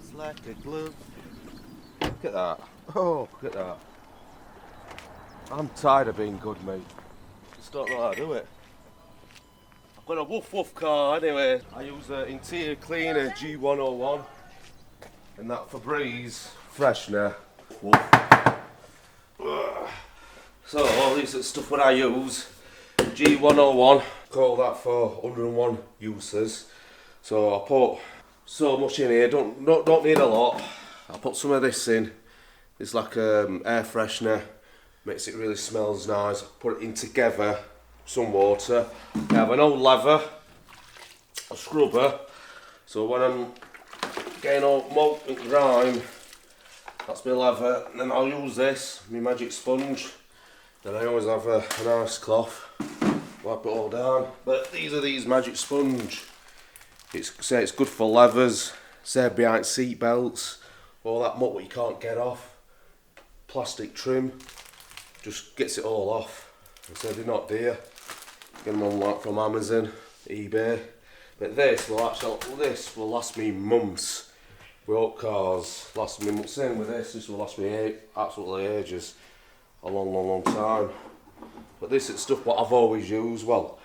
Just like a glove. Look at that. Oh, look at that. I'm tired of being good, mate. Just don't know how to do it. I've got a woof woof car anyway. I use an interior cleaner G101 and that Febreze freshener. So all this stuff what I use, G101, call that for 101 uses. So I put so much in here, don't need a lot. I put some of this in. It's like air freshener, makes it really smells nice. Put it in together, some water. I have an old leather, a scrubber. So when I'm getting all muck and grime, that's my leather. And then I'll use this, my magic sponge. Then I always have a nice cloth, wipe it all down. But these are these magic sponge. It's good for leathers, say behind seat belts, all that muck what you can't get off. Plastic trim, just gets it all off. So they're not dear. Get them on like from Amazon, eBay. But this will last me months. With cars, last me months. Same with this will last me absolutely ages. A long time. But this is stuff what I've always used. Well,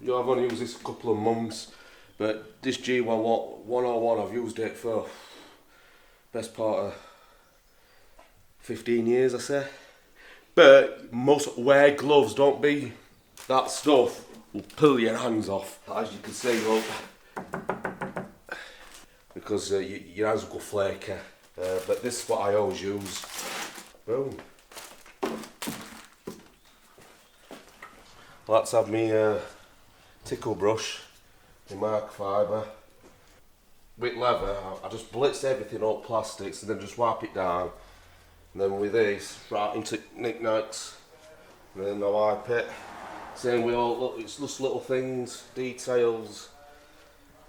I've only used this a couple of months, but this G101 I've used it for best part of 15 years, I say. But most wear gloves, don't be. That stuff will pull your hands off, as you can see, look, because your hands will go flaky. But this is what I always use. Boom. Let's have me tickle brush in mark fibre. With leather, I just blitz everything up plastics and then just wipe it down. And then with this, right into knick-knacks. And then I wipe it. Same with all, look, it's just little things, details.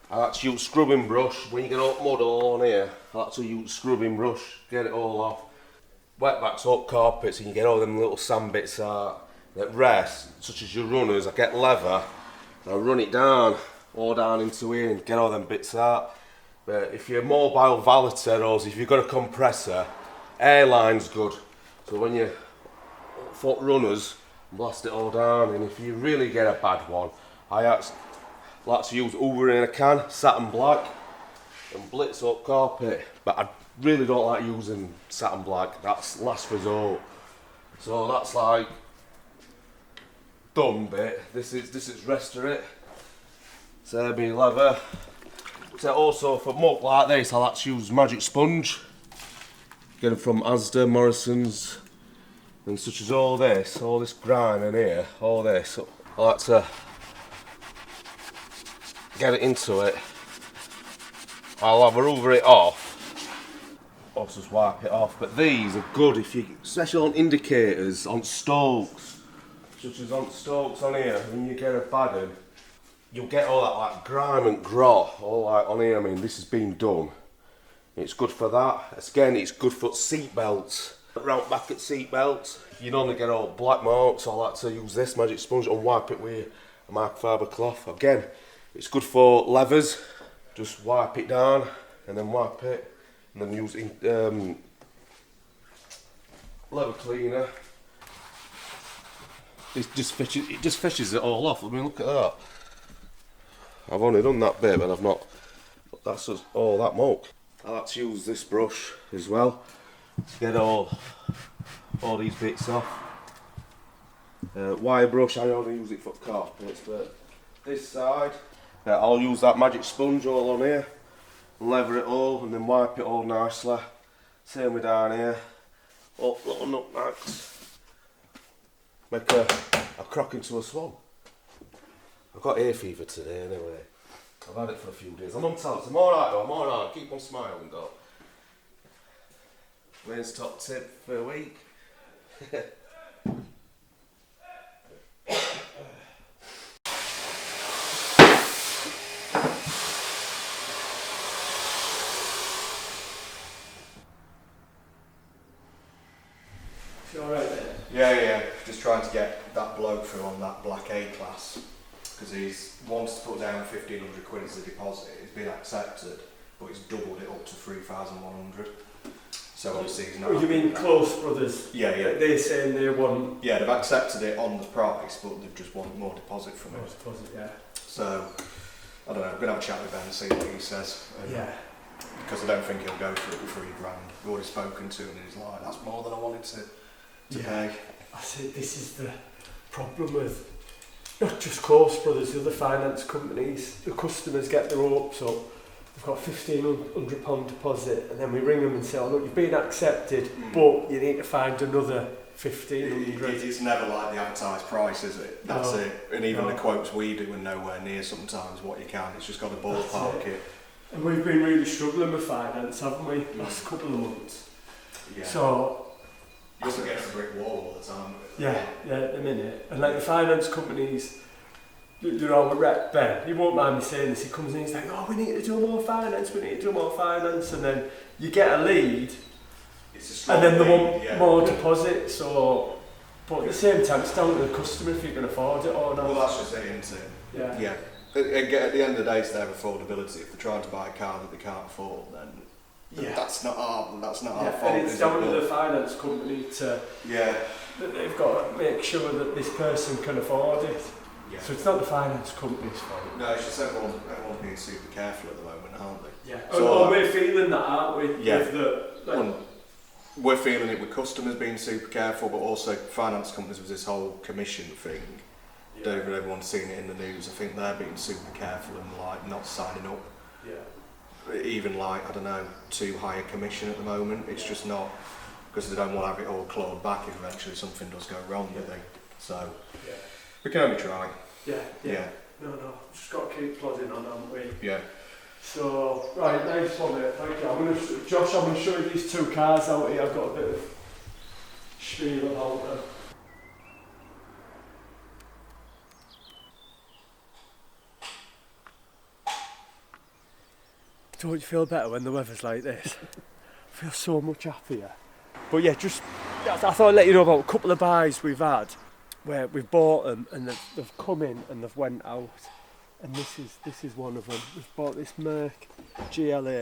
I like to use scrubbing brush. When you get all mud all on here, I like to use scrubbing brush, get it all off. Wetbacks up carpets and you get all them little sand bits out. At rest, such as your runners, I get leather and I run it down, all down into here and get all them bits out. But if you're a mobile valeter or if you've got a compressor, airline's good. So when you foot runners, blast it all down. And if you really get a bad one, I like to use Uber in a can, satin black, and blitz up carpet. But I really don't like using satin black, that's last resort. So that's like done bit. This is rest of it. So there'll be leather. So also for muck like this, I like to use magic sponge. Get them from Asda, Morrison's, and such as all this grime in here, all this. I like to get it into it. I'll have over it off. Or just wipe it off. But these are good if you, especially on indicators, on stalks. Such as on stalks on here, when you get a bad one, you'll get all that like grime and grot all like on here. I mean, this has been done. It's good for that. Again, it's good for seat belts. Round back at seat belts, you normally get all black marks. So I like to use this magic sponge and wipe it with a microfiber cloth. Again, it's good for leathers. Just wipe it down and then wipe it, and then use leather cleaner. It just fishes it all off. I mean, look at that. I've only done that bit, but I've not. That's just all that muck. I like to use this brush as well to get all these bits off. Wire brush, I only use it for carpets, but this side, I'll use that magic sponge all on here, leather it all, and then wipe it all nicely. Same with down here. All little nutmacks. Make a crock into a swan. I've got hay fever today anyway. I've had it for a few days. I'm on tablets. I'm alright though, I'm alright. Keep on smiling though. Wayne's top tip for a week. You alright there? Yeah. Just trying to get that bloke through on that black A class because he's wants to put down 1,500 quid as a deposit. It's been accepted, but he's doubled it up to 3,100. So obviously he's not. Oh, you mean Close Brothers? Yeah. They're saying they want. Yeah, they've accepted it on the price, but they just want more deposit from More it. deposit, yeah. So I don't know. I'm gonna have a chat with Ben and see what he says. Yeah. Because I don't think he'll go for it with £3,000. We've already spoken to him and he's like, that's more than I wanted to pay. I see, this is the problem with not just Close Brothers, the other finance companies. The customers get their hopes up. They've got £1,500 deposit, and then we ring them and say, oh look, you've been accepted, but you need to find another £1,500. It's never like the advertised price, is it? That's No. it. And even No. the quotes we do are nowhere near sometimes what you can. It's just got a ballpark it. And we've been really struggling with finance, haven't we, last couple of months? Yeah. So, You're up against a brick wall all the time. yeah, at the minute. And like the finance companies, you know, we rep Ben, he won't mind me saying this, he comes in, he's like, oh, we need to do more finance, and then you get a lead, It's a strong and then they lead, want yeah. more deposit, so, but at the same time, it's down to the customer if you can afford it or not. Well, that's just it, isn't it? Yeah. Yeah. At the end of the day, it's their affordability. If they're trying to buy a car that they can't afford, then that's not our fault. And it's is down it? to the finance company to, Yeah. that they've got to make sure that this person can afford it. Yeah. So it's not the finance company's fault. No, it's just everyone's being super careful at the moment, aren't they? Yeah. So, We're feeling that, aren't we? Yeah. With the, like, Well, we're feeling it with customers being super careful, but also finance companies with this whole commission thing. David, everyone's seen it in the news. I think they're being super careful and like not signing up. Yeah. Even like, I don't know, too high a commission at the moment. It's just not, because they don't want to have it all clawed back if eventually something does go wrong, do they? So we can only try. Yeah. No, just got to keep plodding on, haven't we? Yeah. So, right, nice one, mate. Thank you. Josh, I'm going to show you these two cars out here. I've got a bit of spiel about them. Don't you feel better when the weather's like this? I feel so much happier. But yeah, I thought I'd let you know about a couple of buys we've had where we've bought them and they've come in and they've went out. And this is one of them. We've bought this Merc GLA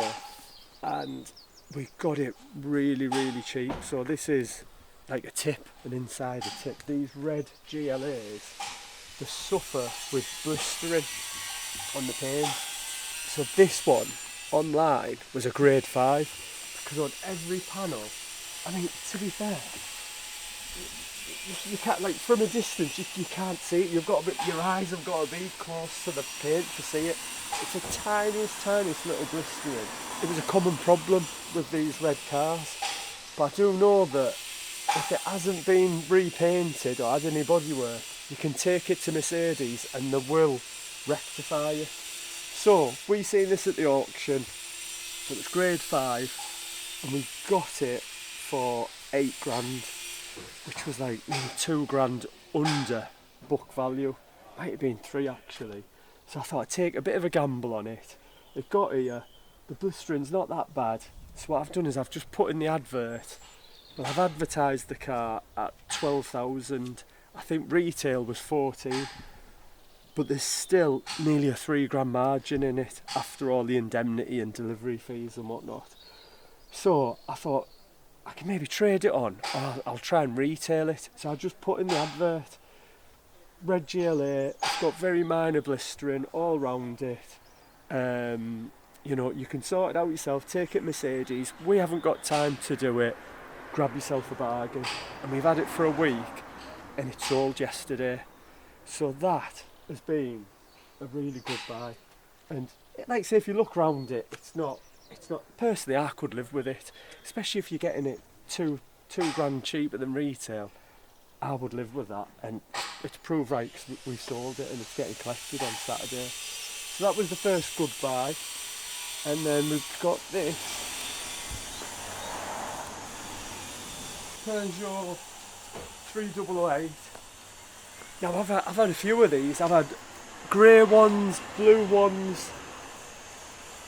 and we got it really, really cheap. So this is like a tip, an insider tip. These red GLAs, they suffer with blistering on the paint. So this one online was a grade 5 because on every panel, I mean, to be fair, you can't, like, from a distance you can't see it. Your eyes have got to be close to the paint to see it. It's the tiniest little blistering. It was a common problem with these red cars, but I do know that if it hasn't been repainted or had any bodywork, you can take it to Mercedes and they will rectify it. So we seen this at the auction. It was grade 5, and we got it for £8,000, which was like nearly £2,000 under book value. Might have been 3 actually. So I thought I'd take a bit of a gamble on it. It got here. The blistering's not that bad. So what I've done is I've just put in the advert. Well, I've advertised the car at 12,000. I think retail was 14. But there's still nearly a £3,000 margin in it after all the indemnity and delivery fees and whatnot. So I thought I can maybe trade it on, or I'll try and retail it. So I just put in the advert, red GLA, it's got very minor blistering all round it. You know, you can sort it out yourself, take it Mercedes. We haven't got time to do it. Grab yourself a bargain. And we've had it for a week and it sold yesterday. So that has been a really good buy, and like say if you look round it, it's not personally I could live with it, especially if you're getting it £2,000 cheaper than retail. I would live with that, and it's proved right because we sold it and it's getting collected on Saturday. So that was the first good buy, and then we've got this Peugeot 3008. Now I've had a few of these. I've had grey ones, blue ones,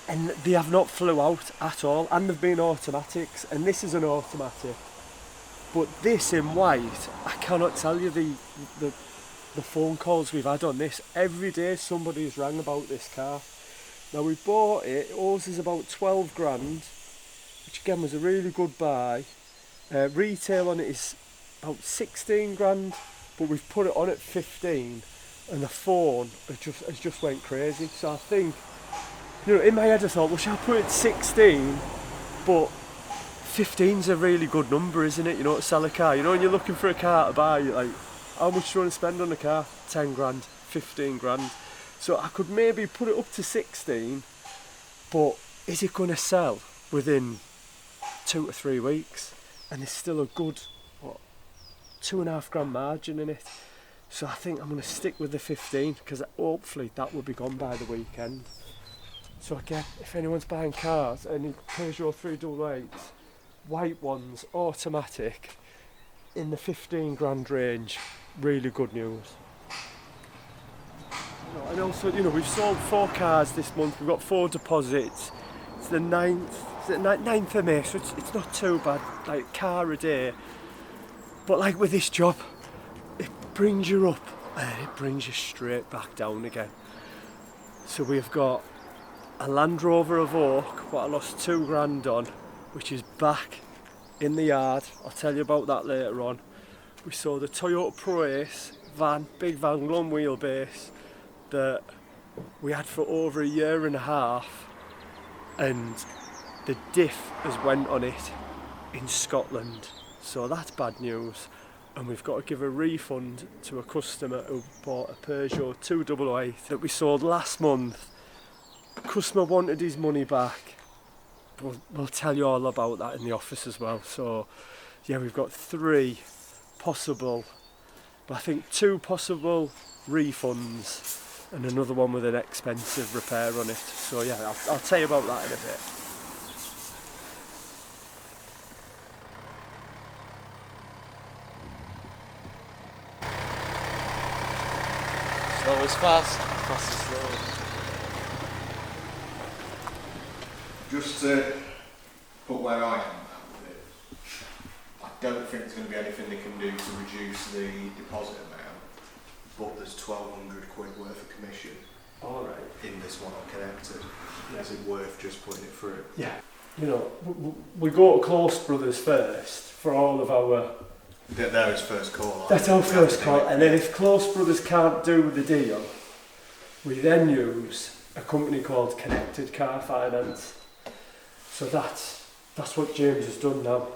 and they have not flew out at all, and they've been automatics, and this is an automatic. But this in white, I cannot tell you the phone calls we've had on this. Every day somebody's rang about this car. Now we bought it, ours is about 12 grand, which again was a really good buy. Retail on it is about 16 grand, but we've put it on at 15, and the phone has just went crazy. So I think, in my head I thought, well, shall I put it 16? But 15's a really good number, isn't it? To sell a car. When you're looking for a car to buy, you're like, how much do you want to spend on a car? 10 grand, 15 grand. So I could maybe put it up to 16, but is it going to sell within 2 to 3 weeks? And there's still a good, 2.5 grand margin in it. So I think I'm going to stick with the 15, because hopefully that will be gone by the weekend. So again, if anyone's buying cars, any Peugeot 388s, white ones, automatic, in the 15 grand range, really good news. And also, we've sold 4 cars this month. We've got 4 deposits. It's the 9th of May, so it's not too bad. Like, car a day. But like with this job, it brings you up and then it brings you straight back down again. So we've got a Land Rover of Oak, what I lost 2 grand on, which is back in the yard. I'll tell you about that later on. We sold a Toyota Pro Ace van, big van, long wheelbase, that we had for over a year and a half, and the diff has went on it in Scotland, so that's bad news. And we've got to give a refund to a customer who bought a Peugeot 288 that we sold last month. Customer wanted his money back. We'll tell you all about that in the office as well. So yeah, we've got 3 possible, but I think 2 possible refunds and another one with an expensive repair on it. So yeah, I'll tell you about that in a bit. Slow is fast, fast is slow. Just to put where I am with it, I don't think there's going to be anything they can do to reduce the deposit amount, but there's 1,200 quid worth of commission in this one on Connected. Yeah. Is it worth just putting it through? Yeah. We go to Close Brothers first for all of our... They're his first call. That's our first call, and then if Close Brothers can't do the deal, we then use a company called Connected Car Finance. So that's what James has done now.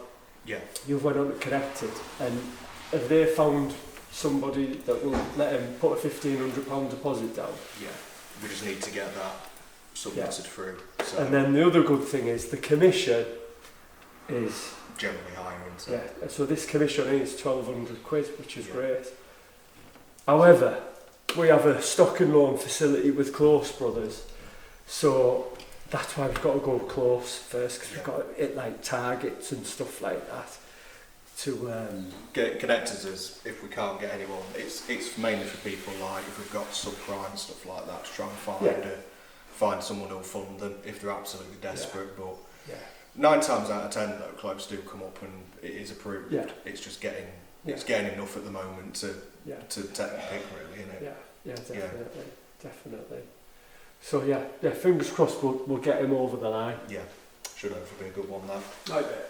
Yeah. You've went on to Connected, and have they found somebody that will let him put a £1,500 deposit down? Yeah. We just need to get that submitted through. So and then the other good thing is the commission is generally higher, isn't it? Yeah. So this commission is 1,200 quid, which is great. However, we have a stock and loan facility with Close Brothers, so that's why we've got to go close first, because we've got to hit like targets and stuff like that to get connectors. Is if we can't get anyone, it's mainly for people like if we've got subprime stuff like that, to try and find someone who'll fund them if they're absolutely desperate. But 9 times out of 10 though, close do come up and it is approved. It's just getting enough at the moment to take the pick, really, isn't it? Yeah, definitely. So yeah, fingers crossed we'll get him over the line. Yeah, should hopefully be a good one, that. I bet.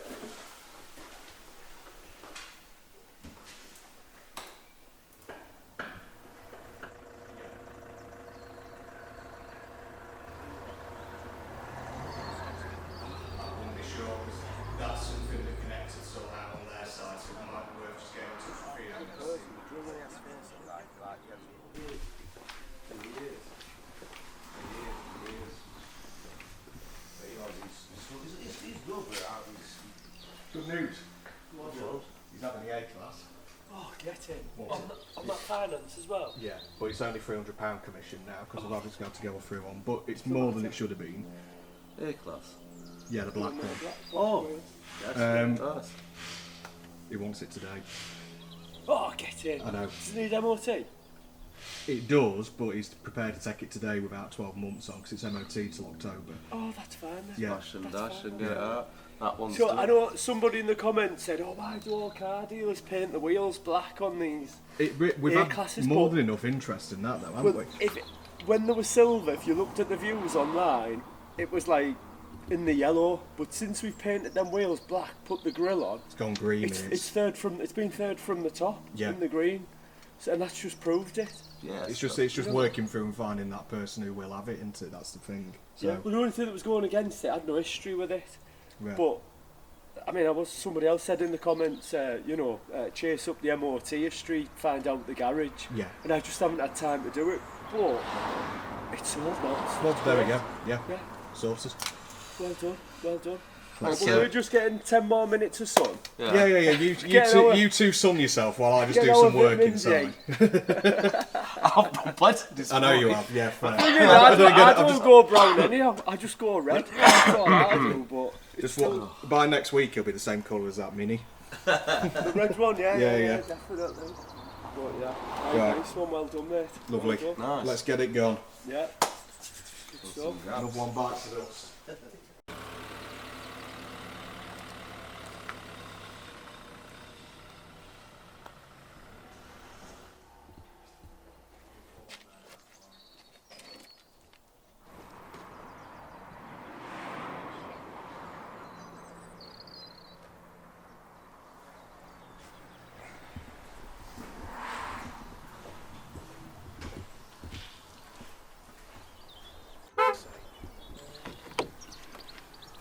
I wouldn't be sure, because that's something that Connected sort out on their side, so it might be worth just getting in touch with you. Good news. He's having the A class. Oh, get in. On that finance as well? Yeah, but it's only £300 commission now because of obviously got to go through one, but it's more than it should have been. A class. Yeah, the black one. Oh, nice. He wants it today. Oh, get in. I know. Does it need MOT? It does, but he's prepared to take it today without 12 months on because it's MOT till October. Oh, that's fine then. Yeah. Smash and dash and get out. That one's So done. I know somebody in the comments said, "Oh, why do all car dealers paint the wheels black on these?" We've had A-classes, more but- than enough interest in that though, haven't Well, we? when they were silver, if you looked at the views online, it was like in the yellow. But since we've painted them wheels black, put the grill on, It's gone green. it's been third from the top Yeah. in the green. So, and that's just proved it. Yeah, It's just working through and finding that person who will have it, isn't it? That's the thing. So, Yeah. Well, the only thing that was going against it, I had no history with it. yeah. But I mean, somebody else said in the comments, chase up the MOT history, find out the garage. Yeah. And I just haven't had time to do it. But it's sold now. Well, there we go. Yeah. Yeah. Sorted. Well done. Well done. Let's, Well, we're just getting 10 more minutes of sun. Yeah. You two sun yourself while I just Get do our some work vitamins inside. I've done plenty this I know you morning. have. Yeah. Fair. I don't go brown anyhow. I just go red. That's all I do. But it's still By next week, it'll be the same colour as that Mini. the red one. Yeah, Yeah. definitely. But yeah, Right. nice one. Well done, mate. Lovely. Well done. Nice. Let's get it going. Yeah. Good stuff. Another one bites the dust.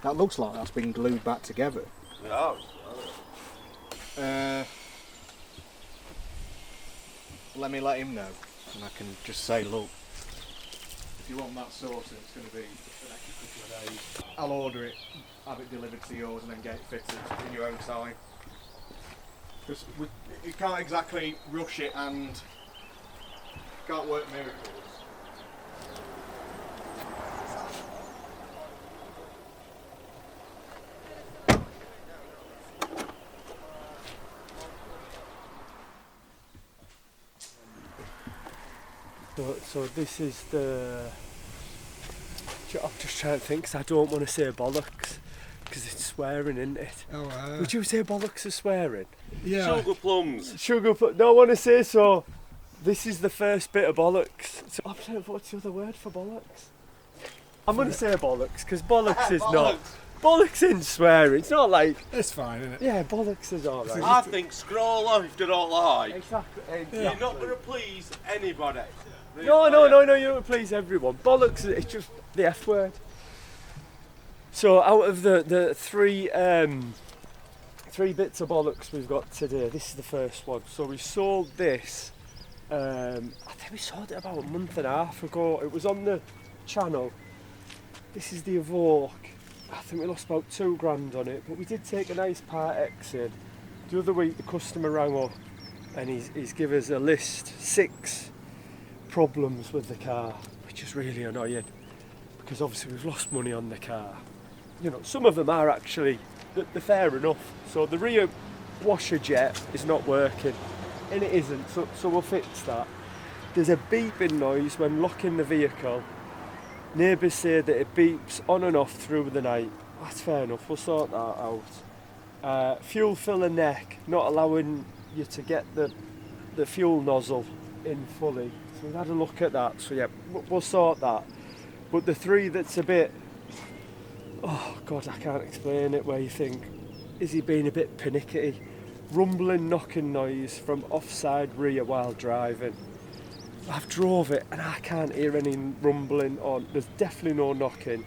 That looks like that's been glued back together. Yeah. Let me let him know, and I can just say, look, if you want that sorted, it's going to be an extra couple of days. I'll order it, have it delivered to yours, and then get it fitted in your own time. Because you can't exactly rush it and can't work miracles. So this is the. I'm just trying to think because I don't want to say bollocks because it's swearing, isn't it? Oh, Would you say bollocks is swearing? yeah. Sugar plums. No, I want to say so. This is the first bit of bollocks. So I'm trying to. What's the other word for bollocks? I'm going to say bollocks because bollocks is not. Bollocks isn't swearing. It's not like. It's fine, isn't it? Yeah, bollocks is alright. I think scroll off if you don't like. Exactly. You're not going to please anybody. No, you don't please everyone. Bollocks, it's just the F word. So out of the three bits of bollocks we've got today, this is the first one. So we sold this, I think we sold it about a month and a half ago. It was on the channel. This is the Evoque. I think we lost about £2,000 on it, but we did take a nice Part X in. The other week the customer rang up and he's given us a list, 6 problems with the car, which is really annoying because obviously we've lost money on the car. You know, some of them are actually they're fair enough. So the rear washer jet is not working, and it isn't. So we'll fix that. There's a beeping noise when locking the vehicle. Neighbours say that it beeps on and off through the night. That's fair enough. We'll sort that out. Fuel filler neck not allowing you to get the fuel nozzle in fully. So we've had a look at that, so yeah, we'll sort that. But the 3 that's a bit, oh God, I can't explain it, where you think, is he being a bit pernickety? Rumbling, knocking noise from offside rear while driving. I've drove it and I can't hear any rumbling on, there's definitely no knocking.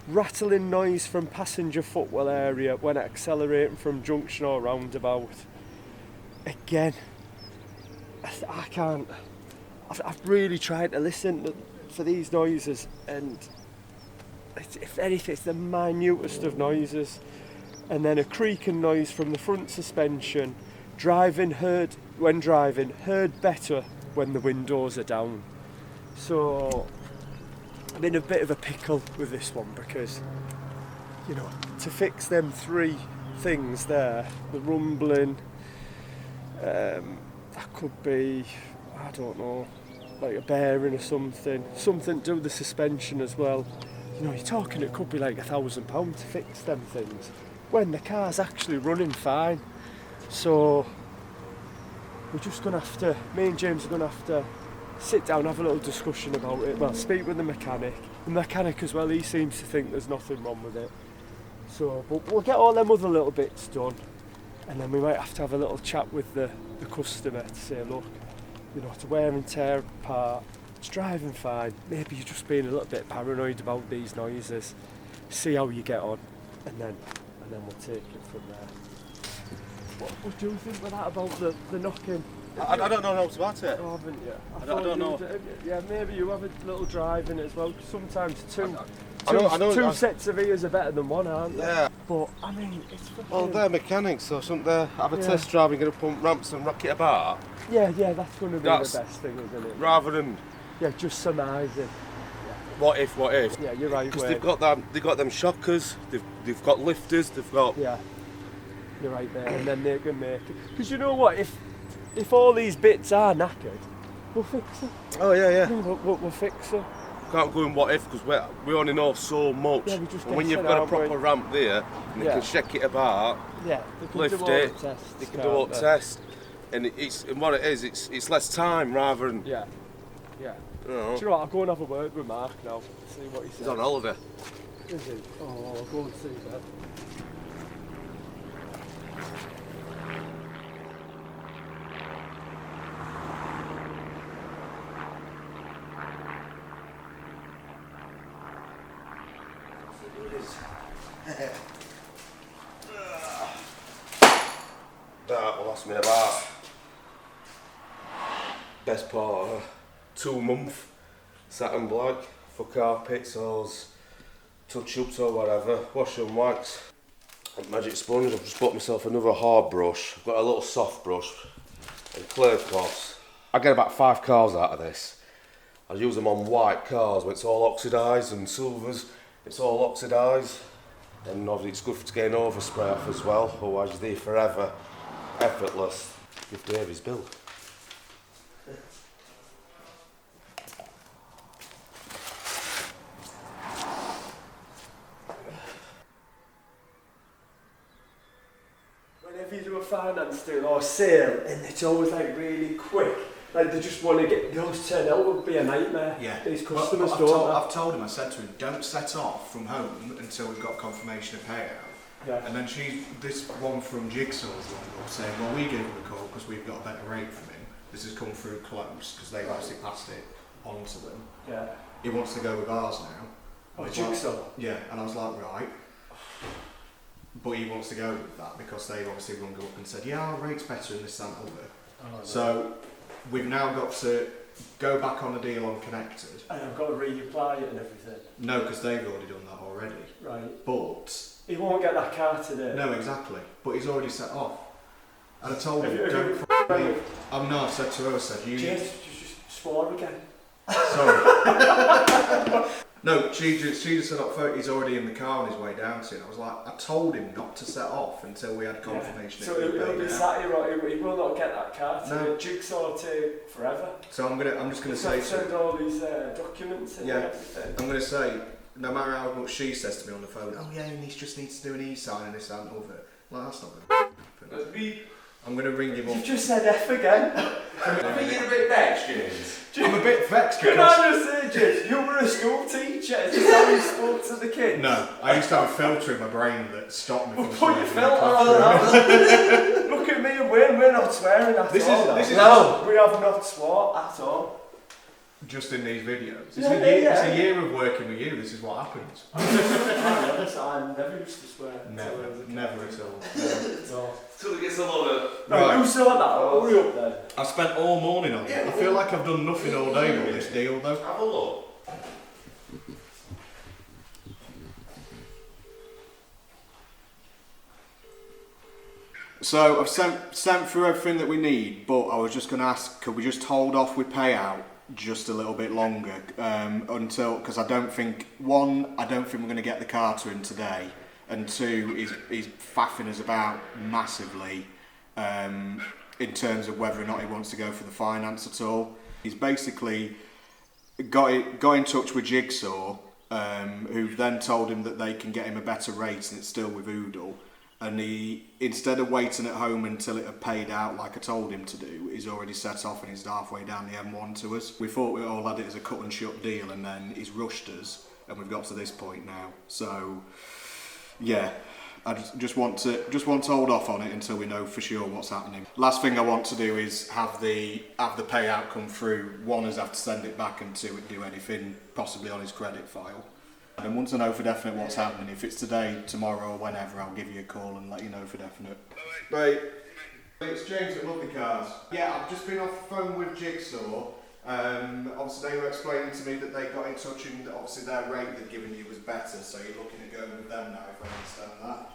Rattling noise from passenger footwell area when accelerating from junction or roundabout. Again, I can't. I've really tried to listen for these noises, and if anything, it's the minutest of noises. And then a creaking noise from the front suspension. Heard better when the windows are down. So I'm in a bit of a pickle with this one because, you know, to fix them 3 things there, the rumbling, that could be, I don't know, like a bearing or something to do with the suspension as well. You know, you're talking it could be like £1,000 to fix them things when the car's actually running fine. So we're just gonna have to, me and James are gonna have to sit down, have a little discussion about it. Well, speak with the mechanic. The mechanic as well, he seems to think there's nothing wrong with it. So, but we'll get all them other little bits done, and then we might have to have a little chat with the customer to say, look, you know, it's a wear and tear part, it's driving fine, maybe you're just being a little bit paranoid about these noises. See how you get on, and then we'll take it from there. What do you think with that about the knocking? I don't know much about it. Oh, haven't you? I don't know. Yeah, maybe you have a little drive in it as well. Sometimes two sets of ears are better than one, aren't they? Yeah. But I mean, it's fucking... Well, they're mechanics, so shouldn't they have a test drive and get up on ramps and rock it apart? Yeah, that's going to be the best thing, isn't it? Rather than just surmising. What if? Yeah, you're right. Because they've got them shockers, they've got lifters, they've got. Yeah, you're right there, and then they can make it. Because you know what, if all these bits are knackered, we'll fix them. Oh yeah. We'll fix them. Can't go in what if because we only know so much. Yeah, we just and when you've got a proper ramp there, and they can check it apart, they can lift do it, the tests, they can do all the tests, and what it is, it's less time rather than. Yeah. You know. Do you know what? I'll go and have a word with Mark now. See what he says. He's on holiday. Is he? Oh, I'll go and see that. That will last me about best part of 2 months. Satin black for carpets or touch-ups or whatever. Wash and wax. Magic sponge. I've just bought myself another hard brush. I've got a little soft brush and clear cloths. I get about 5 cars out of this. I use them on white cars where it's all oxidised, and silvers it's all oxidised. And obviously it's good to get an overspray off as well, otherwise you're there forever. Effortless. Give Dave his bill. Whenever you do a finance deal or sale, and it's always like really quick. Like they just want to get, they always turn out, it would be a nightmare. Yeah. These customers I've told him, I said to him, don't set off from home until we've got confirmation of payout. Yeah. And then this one from Jigsaw's one up saying, well, we gave him a call because we've got a better rate from him. This has come through close because they've actually passed it on to them. Yeah. He wants to go with ours now. Oh, Jigsaw? Yeah, and I was like, right. But he wants to go with that because they've obviously rung up and said, yeah, our rate's better in this and other. So we've now got to go back on the deal on Connected. And I've got to reapply it and everything. No, because they've already done that already. Right. But he won't get that car today. no, exactly. But he's already set off. And I told him, I said to her, I said, you... Just swore again. Sorry. No, she just said he's already in the car on his way down to it. I was like, I told him not to set off until we had confirmation. So he'll be sat here, he will not get that car today. No. Jigsaw will take forever. So I'm just going to say... send all these documents in and everything. I'm going to say, no matter how much she says to me on the phone, oh yeah, and he just needs to do an e-sign and this and other. Like, that's not going to happen. I'm going to ring him up. You've just said F again. I think you're a bit vexed, James. I'm a bit vexed because... Can I just say, James, you were a school teacher. Is this how you spoke to the kids? No, I used to have a filter in my brain that stopped me from put your filter on that. Look at me and Wayne, we're not swearing at all. We have not swore at all. Just in these videos. It's a year of working with you, this is what happens. I never used to swear. Never at all. No. Till it gets a lot of... Right, who saw that? Hurry up then. I spent all morning on it. I feel like I've done nothing all day with this deal though. Have a look. So I've sent through everything that we need, but I was just going to ask, could we just hold off with payout just a little bit longer until, because I don't think we're going to get the car to him today, and 2, he's faffing us about massively in terms of whether or not he wants to go for the finance at all. He's basically got in touch with Jigsaw, who then told him that they can get him a better rate and it's still with Oodle. And he, instead of waiting at home until it had paid out like I told him to do, he's already set off and he's halfway down the M1 to us. We thought we all had it as a cut and shut deal, and then he's rushed us, and we've got to this point now. So, yeah, I just want to hold off on it until we know for sure what's happening. Last thing I want to do is have the payout come through. One is have to send it back, and two, do anything possibly on his credit file. And once I know for definite what's happening, if it's today, tomorrow, or whenever, I'll give you a call and let you know for definite. Right. It's James at Lovely Cars. Yeah, I've just been off the phone with Jigsaw. Obviously they were explaining to me that they got in touch, and obviously their rate they'd given you was better, so you're looking at going with them now, if I understand that.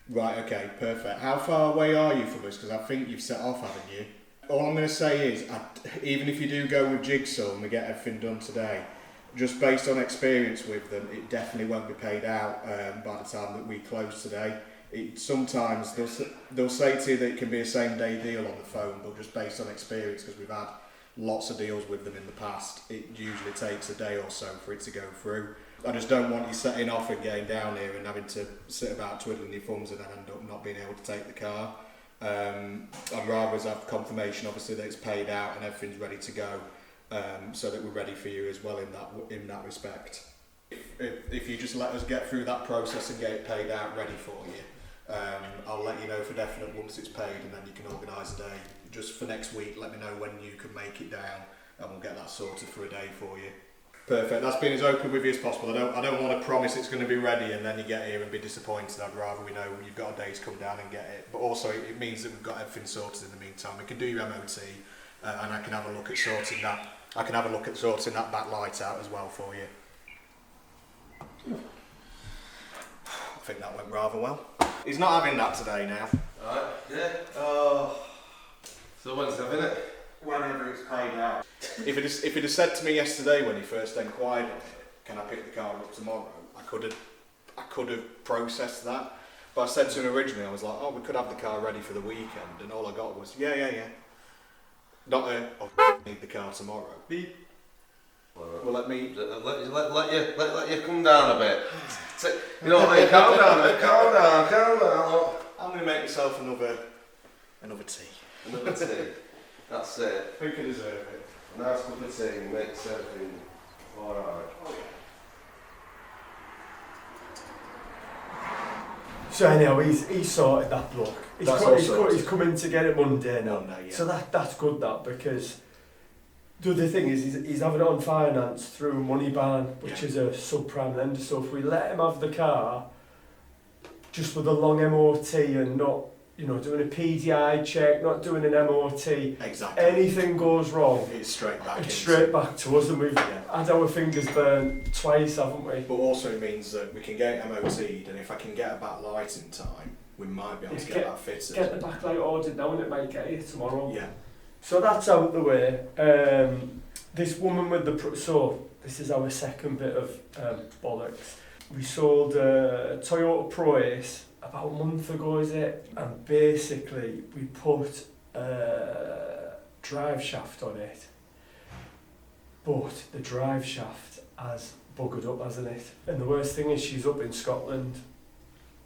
Right, okay, perfect. How far away are you from us? Because I think you've set off, haven't you? All I'm going to say is, even if you do go with Jigsaw and we get everything done today, just based on experience with them, it definitely won't be paid out by the time that we close today. Sometimes they'll say to you that it can be a same day deal on the phone, but just based on experience, because we've had lots of deals with them in the past, it usually takes a day or so for it to go through. I just don't want you setting off and getting down here and having to sit about twiddling your thumbs and then end up not being able to take the car. I'd rather us have confirmation, obviously, that it's paid out and everything's ready to go. So that we're ready for you as well in that respect. If you just let us get through that process and get it paid out ready for you, I'll let you know for definite once it's paid, and then you can organise a day. Just for next week, let me know when you can make it down, and we'll get that sorted for a day for you. Perfect. That's been as open with you as possible. I don't want to promise it's going to be ready and then you get here and be disappointed. I'd rather we know you've got a day to come down and get it. But also it means that we've got everything sorted in the meantime. We can do your MOT, and I can have a look at sorting that. I can have a look at sorting that back light out as well for you. I think that went rather well. He's not having that today now. Alright, yeah. So when's having it? Whenever it's paid out. If he'd have said to me yesterday when he first inquired on it, can I pick the car up tomorrow? I could have processed that. But I said to him originally, I was like, oh, we could have the car ready for the weekend, and all I got was, yeah. Not I need the car tomorrow. Beep. Well, let me let you come down a bit. You know what I mean? Calm down. I'm going to make myself another tea. Another tea. That's it. I think I deserve it. A nice cup of tea makes everything alright. Oh, yeah. So anyhow, he's sorted that block. He's coming to get it Monday now. Yeah. So that's good, that, because the other thing is he's having it on finance through Moneybarn, which is a subprime lender. So if we let him have the car, just with a long MOT and not, doing a PDI check, not doing an MOT, exactly. Anything goes wrong, it's straight back to us, and we've had our fingers burnt twice, haven't we? But also it means that we can get it MOT'd, and if I can get a back light in time, we might be able to get that fitted. Get the backlight ordered now, and it might get here tomorrow. Yeah. So that's out the way. This woman with this is our second bit of bollocks. We sold a Toyota Pro Ace about a month ago, is it? And basically we put a drive shaft on it, but the drive shaft has buggered up, hasn't it? And the worst thing is she's up in Scotland.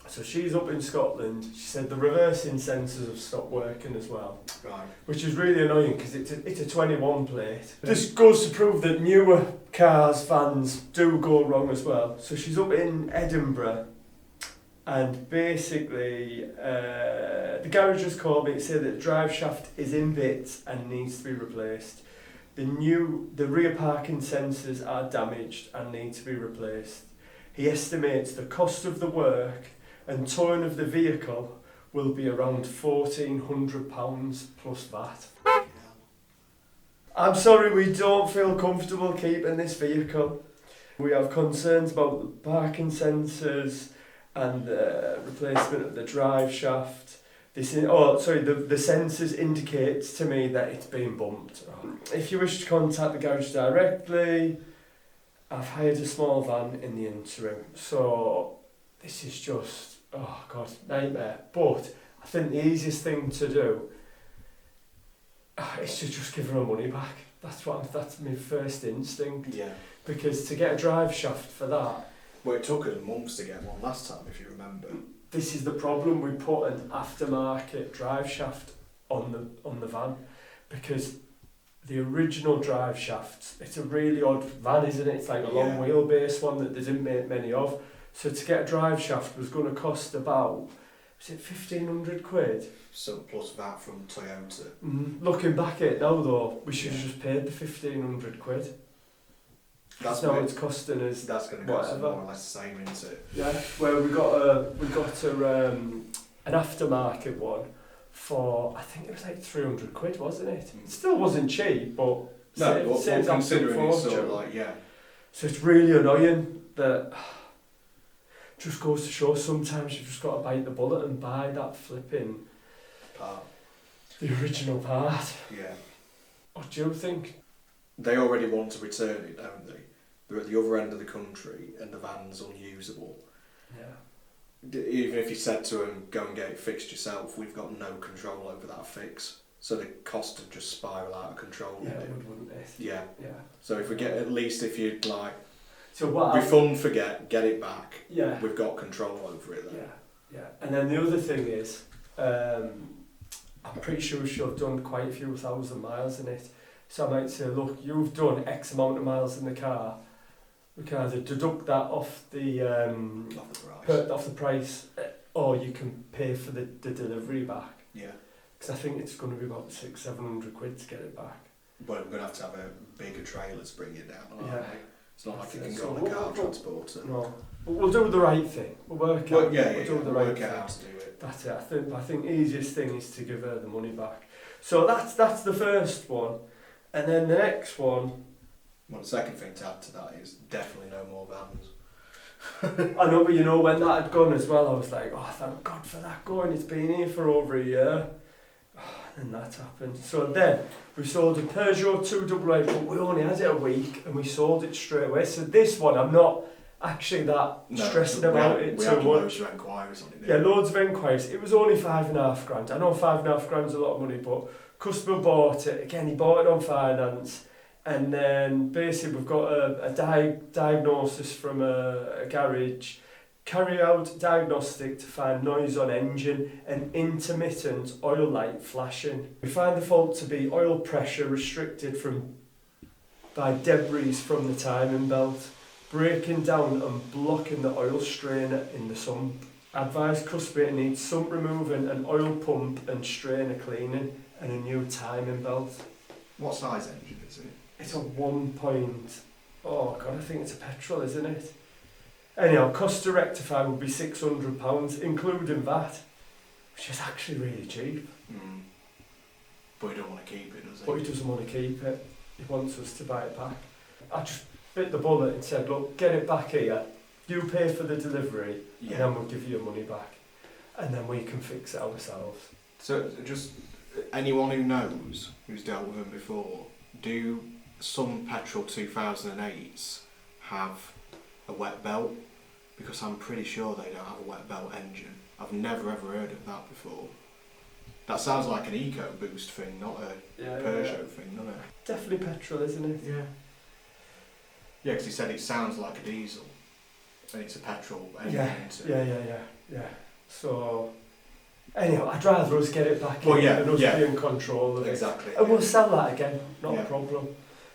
So she's up in Scotland. She said the reversing sensors have stopped working as well. Right. Which is really annoying because it's a 21 plate. This goes to prove that newer cars, vans do go wrong as well. So she's up in Edinburgh, and basically the garage just called me to say that the drive shaft is in bits and needs to be replaced. The rear parking sensors are damaged and need to be replaced. He estimates the cost of the work and towing of the vehicle will be around £1,400 plus VAT. I'm sorry, we don't feel comfortable keeping this vehicle. We have concerns about the parking sensors and the replacement of the drive shaft. The sensors indicates to me that it's been bumped. If you wish to contact the garage directly, I've hired a small van in the interim. So this is just, nightmare. But I think the easiest thing to do is to just give her her money back. That's my first instinct. Yeah. Because to get a drive shaft for that... Well, it took us months to get one last time, if you remember. this is the problem. We put an aftermarket drive shaft on the van because the original drive shaft, it's a really odd van, isn't it? It's like a long wheelbase one that they didn't make many of. So to get a drive shaft was going to cost about, was it 1,500 quid? So plus that from Toyota. Looking back at it now though, we should have just paid the 1,500 quid. That's now it's costing us. That's going to cost more or less the same, isn't it? Yeah. Well, we got an aftermarket one for, I think it was like 300 quid, wasn't it? It still wasn't cheap, but saves considering it's sort of like So it's really annoying that. Just goes to show sometimes you've just got to bite the bullet and buy that flipping part. The original part. Yeah. What do you think? They already want to return it, don't they? They're at the other end of the country and the van's unusable. Yeah. Even if you said to them, go and get it fixed yourself, we've got no control over that fix. So the cost would just spiral out of control. Yeah, it would, wouldn't it? Yeah. Yeah. So if we get, at least if you'd like, so what refund, forget, get it back. Yeah. We've got control over it then. Yeah, yeah. And then the other thing is, I'm pretty sure we should have done quite a few thousand miles in it. So I might say, look, you've done X amount of miles in the car. We can either deduct that off the price, or you can pay for the delivery back. Yeah. Because I think it's going to be about 600-700 quid to get it back. But we're going to have a bigger trailer to bring it down, aren't we? It's not like you can so go on the car transporter. No, but we'll do the right thing. We'll work out. We'll the right work thing. out how to do it. That's it. I think the easiest thing is to give her the money back. So that's the first one, and then the next one. Well, the second thing to add to that is definitely no more vans. I know, but you know, when that had gone as well, I was like, oh, thank God for that going. It's been here for over a year. And that happened. So then we sold a Peugeot 288, but we only had it a week and we sold it straight away. So this one, I'm not actually that stressing about it too much. Loads of enquiries on it. Yeah, loads of enquiries. It was only £5,500. I know £5,500 is a lot of money, but customer bought it. Again, he bought it on finance. And then basically we've got a diagnosis from a garage. Carry out diagnostic to find noise on engine and intermittent oil light flashing. We find the fault to be oil pressure restricted by debris from the timing belt, breaking down and blocking the oil strainer in the sump. Advised customer it needs sump removing, an oil pump and strainer cleaning, and a new timing belt. What size engine is it? It's a 1 point... Oh God, I think it's a petrol, isn't it? Anyhow, cost to rectify would be £600, including VAT, which is actually really cheap. But he don't want to keep it, does he? But he doesn't want to keep it. He wants us to buy it back. I just bit the bullet and said, look, get it back here. You pay for the delivery, and then we'll give you your money back. And then we can fix it ourselves. So just anyone who knows, who's dealt with them before, do some petrol 2008s have a wet belt? Because I'm pretty sure they don't have a wet belt engine. I've never ever heard of that before. That sounds like an EcoBoost thing, not a Peugeot thing, doesn't it? Definitely petrol, isn't it? Yeah. Yeah, because he said it sounds like a diesel, and it's a petrol engine. Yeah. So, anyhow, I'd rather us get it back in and us be in control of it. Exactly. And we'll sell that again, not a problem.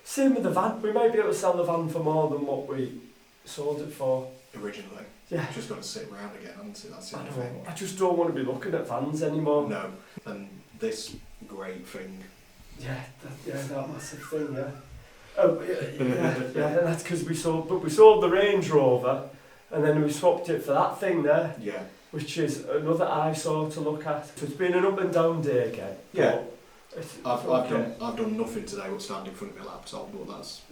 Same with the van. We might be able to sell the van for more than what we sold it for. Originally. Yeah. It's just got to sit around again, hasn't it? That's the only thing. I just don't want to be looking at vans anymore. No. And this great thing. That massive thing, yeah. And that's because we sold the Range Rover, and then we swapped it for that thing there. Yeah. Which is another eyesore to look at. So it's been an up and down day again. Yeah. I've done nothing today but stand in front of my laptop, but that's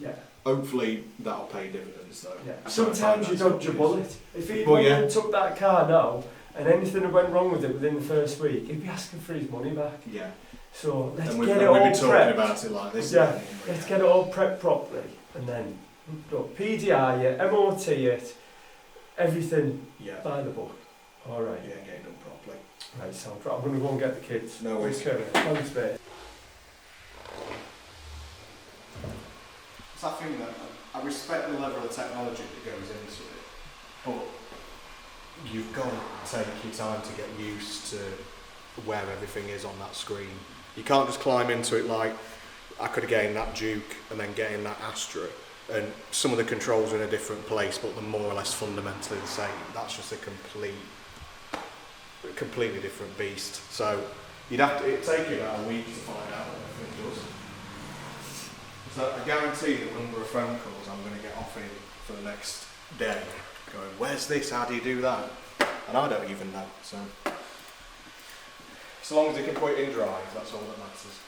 hopefully that'll pay dividends though. Yeah. Sometimes you dodge a bullet. If he took that car now and anything had went wrong with it within the first week, he'd be asking for his money back. Yeah. So let's get it all prepped. Talking about it like this. Yeah. Let's get it all prepped properly, and then look, PDI it, MOT it, everything by the book. All right. Yeah, get it done properly. Right, so I'm going to go and get the kids. No worries. Okay. Thanks, mate. It's that thing that I respect the level of technology that goes into it, but you've got to take your time to get used to where everything is on that screen. You can't just climb into it like I could have gained that Duke and then getting that Astra, and some of the controls are in a different place but they're more or less fundamentally the same. That's just a completely different beast. So it'd take you about a week to find out what everything does. So I guarantee the number of phone calls I'm going to get off here for the next day going, where's this, how do you do that? And I don't even know. So as long as you can put it in drive, that's all that matters.